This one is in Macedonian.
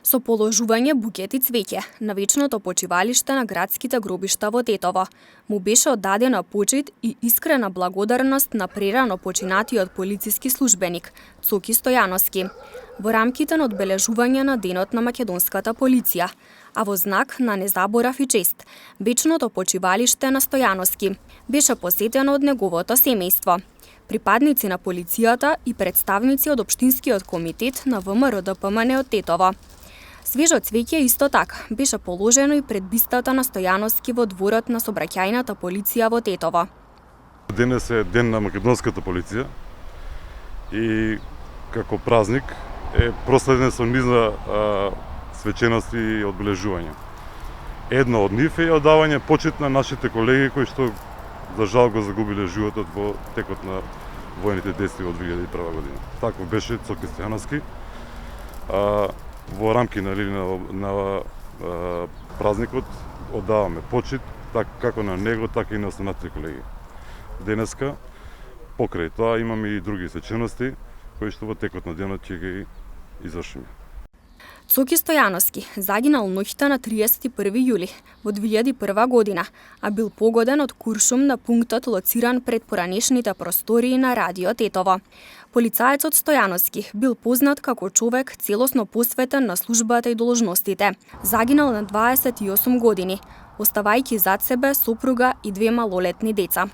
Со положување букети цвеќе на вечното почивалиште на градските гробишта во Тетово му беше оддадена почит и искрена благодарност на прерано починатиот полициски службеник Цоки Стојановски во рамките на одбележување на Денот на македонската полиција, а во знак на незаборав и чест, вечното почивалиште на Стојановски беше посетено од неговото семејство, припадници на полицијата и представници од Општинскиот комитет на ВМРО ДПМН од Тетово. Свежо цвеќе исто така беше положено и пред бистата на Стојановски во дворот на Собраќајната полиција во Тетово. Денес е ден на македонската полиција и како празник е проследен со низа свечености и одбележувања. Едно од нив е оддавање почит на нашите колеги кои што за жал го загубиле животот во текот на војните дејства во 2001 година. Таков беше Цоки Стојановски. Во рамки на празникот оддаваме почит како на него, така и на останатите колеги. Денеска, покрај тоа, имаме и други свечености кои што во текот на денот ќе ги извршиме. Цоки Стојановски загинал ноќта на 31 јули во 2001 година, а бил погоден од куршум на пунктот лоциран пред поранешните простории на Радио Тетово. Полицаецот Стојановски бил познат како човек целосно посветен на службата и должностите. Загинал на 28 години, оставајќи зад себе сопруга и 2 малолетни деца.